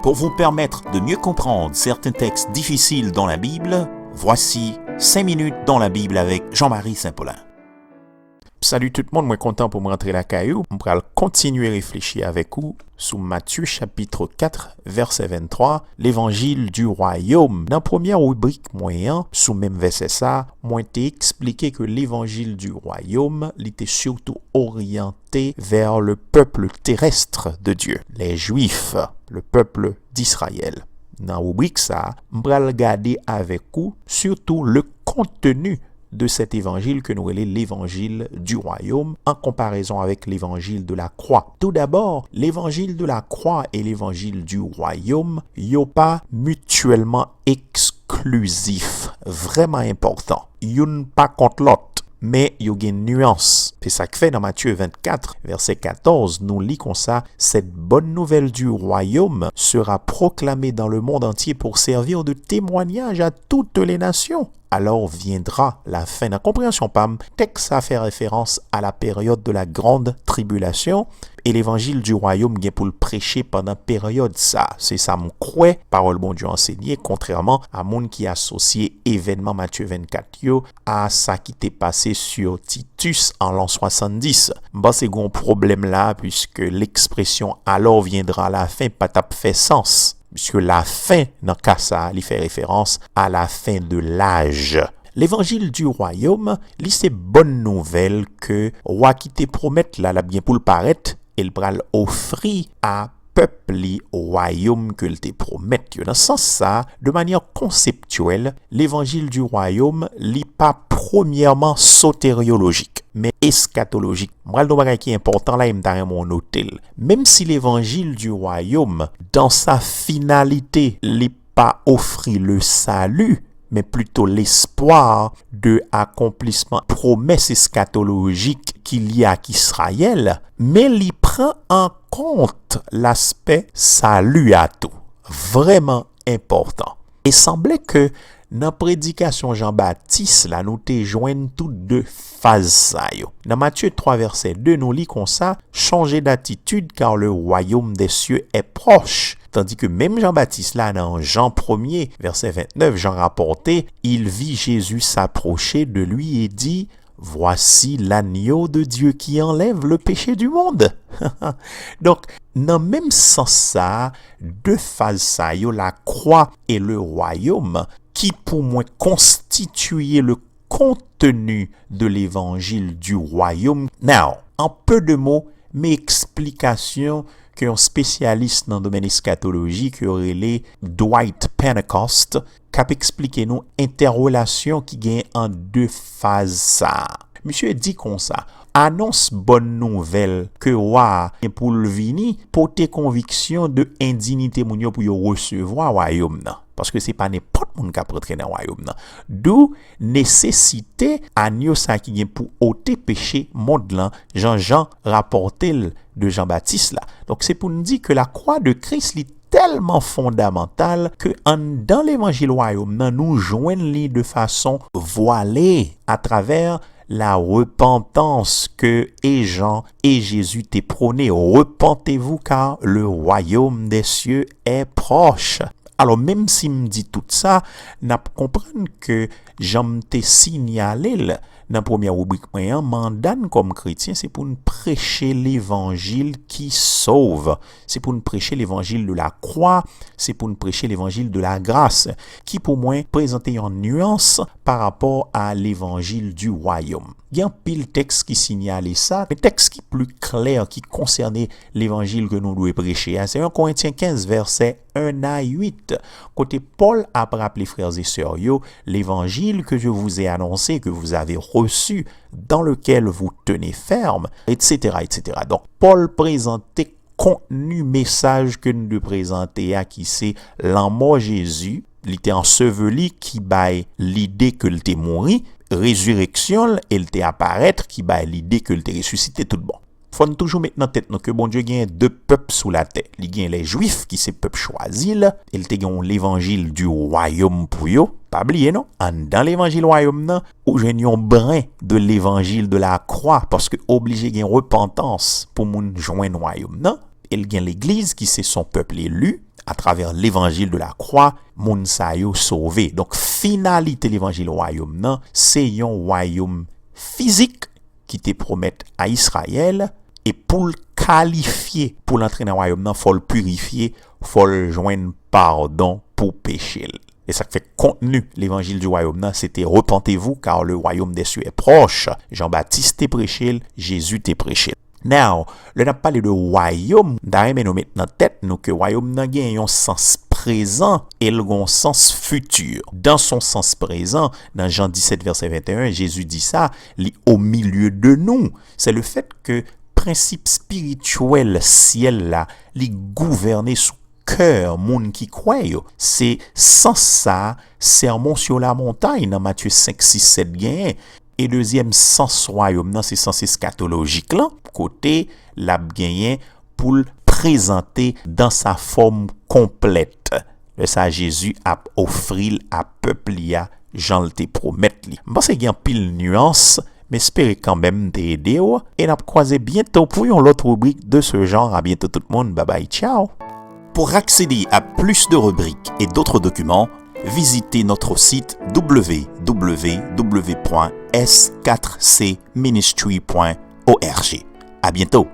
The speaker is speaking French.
Pour vous permettre de mieux comprendre certains textes difficiles dans la Bible, voici 5 minutes dans la Bible avec Jean-Marie Saint-Paulin. Salut tout le monde, moi content pour me rentrer la caillou. On va continuer à réfléchir avec vous sous Matthieu chapitre 4, verset 23, l'évangile du royaume. Dans la première rubrique moyen, sous même verset ça, moi t'ai expliqué que l'évangile du royaume était surtout orienté vers le peuple terrestre de Dieu, les Juifs, le peuple d'Israël. Dans la rubrique ça, on va regarder avec vous surtout le contenu de cet évangile que nous appelons l'évangile du royaume en comparaison avec l'évangile de la croix. Tout d'abord, l'évangile de la croix et l'évangile du royaume, y'ont pas mutuellement exclusifs, vraiment important. Y'ont pas contre l'autre. Mais il y a une nuance. C'est ça que fait dans Matthieu 24, verset 14, nous lit comme ça, cette bonne nouvelle du royaume sera proclamée dans le monde entier pour servir de témoignage à toutes les nations. Alors viendra la fin. Dans la compréhension PAM, texte a fait référence à la période de la grande tribulation et l'évangile du royaume vient pour le prêcher pendant période ça. C'est ça mon croix, parole bon Dieu enseigné, contrairement à monde qui associe événement Matthieu 24 yo à ça qui t'est passé sur Titus en l'an 70. Bon, c'est un problème là puisque l'expression alors viendra la fin pas tap fait sens. Puisque la fin, dans le cas ça, il fait référence à la fin de l'âge. L'évangile du royaume, c'est bonne nouvelle que roi qui te promette là, bien pour le paraître, il pral offrir à peuple au royaume que te promette. Dans ce sens ça, de manière conceptuelle, l'évangile du royaume n'est pas premièrement sotériologique, mais eschatologique. Moi, le bagage qui est important là, il me mon notel. Même si l'évangile du royaume, dans sa finalité, n'est pas offrir le salut, mais plutôt l'espoir de accomplissement promesse eschatologique qu'il y a à Israël, mais il prend en compte l'aspect salut à tout. Vraiment important. Et semblait que dans la prédication Jean-Baptiste, là, nous te joignent toutes deux phases ça yo. Dans Matthieu 3, verset 2, nous lit comme ça, changez d'attitude car le royaume des cieux est proche. Tandis que même Jean-Baptiste, là, dans Jean 1er, verset 29, Jean rapporté, il vit Jésus s'approcher de lui et dit, voici l'agneau de Dieu qui enlève le péché du monde. Donc, dans le même sens ça, deux phases ça yo, la croix et le royaume, qui pour moi constituait le contenu de l'évangile du royaume. Now, en peu de mots, mes explications qu'un spécialiste dans le domaine eschatologique, relé Dwight Pentecost, cap expliqué nous interrelation qui gagne en deux phases ça. Monsieur dit comme ça, annonce bonne nouvelle que roi pour le vini porter conviction de indignité mounio pour recevoir royaume nan. Parce que c'est pas n'importe monde qui peut entrer dans le royaume nan. D'où nécessité agneau ça qui vient pour ôter péché monde là, Jean rapporté de Jean-Baptiste là. Donc c'est pour nous dire que la croix de Christ est tellement fondamentale que dans l'évangile royaume nan, nous joignons de façon voilée à travers la repentance que et Jean et Jésus t'est prôné. Repentez-vous car le royaume des cieux est proche. Alors même si me dit tout ça, n'a comprendre que Jean t'ai signalé dans la première rubrique moyen, mandat comme chrétien, c'est pour nous prêcher l'évangile qui sauve. C'est pour nous prêcher l'évangile de la croix, c'est pour nous prêcher l'évangile de la grâce, qui pour moi présentait en nuance par rapport à l'évangile du royaume. Il y a un pile texte qui signalait ça, mais texte qui est plus clair, qui concernait l'évangile que nous devons prêcher. C'est 1 Corinthiens 15, verset 1 à 8. Côté Paul a rappelé frères et sœurs, l'évangile que je vous ai annoncé, que vous avez reçu, dans lequel vous tenez ferme, etc., etc. Donc, Paul présentait contenu message que nous devons présenter à qui c'est l'amour Jésus, il était enseveli qui baille l'idée que il était mort, résurrection, il était apparaître qui baille l'idée que il était ressuscité tout bon. Faut toujours mettre dans tête que bon Dieu gagne deux peuples sous la terre. Il gagne les Juifs qui c'est peuple choisi là, il te gagne l'évangile du royaume pour yo. Pas oublier non, dans l'évangile royaume nan, ou j'ai un brin de l'évangile de la croix parce que obligé gagne repentance pour moun joindre royaume nan. Il gagne l'église qui c'est son peuple élu à travers l'évangile de la croix, moun sa yo sauvé. Donc, finalité l'évangile royaume, non, c'est un royaume physique qui te promet à Israël, et pour le qualifier, pour l'entrer dans le royaume, il faut le purifier, il faut le joindre pardon pour pécher. Et ça fait contenu, l'évangile du royaume, c'était repentez-vous car le royaume des cieux est proche. Jean-Baptiste t'est prêché, Jésus t'est prêché. Now, le n'a parlé de royaume, d'ailleurs, nous mettons dans tête nous que royaume n'a un sens présent et un sens futur. Dans son sens présent, dans Jean 17, verset 21, Jésus dit ça, au milieu de nous. C'est le fait que principe spirituel ciel là, li gouverner sous cœur moun qui croit. C'est sans ça, sermon sur la montagne dans Matthieu 5, 6, 7 gain. Et deuxième sens royaume, c'est sens eschatologique là, côté la gagné pour le présenter dans sa forme complète. Ça Jésus a offert à peuple ya, Jean le te promet li. Bon, c'est un pile nuance, mais espérez quand même t'aider et n'a croisé bientôt pour une autre rubrique de ce genre. À bientôt tout le monde, bye bye, ciao. Pour accéder à plus de rubriques et d'autres documents, visitez notre site www.s4cministry.org. À bientôt.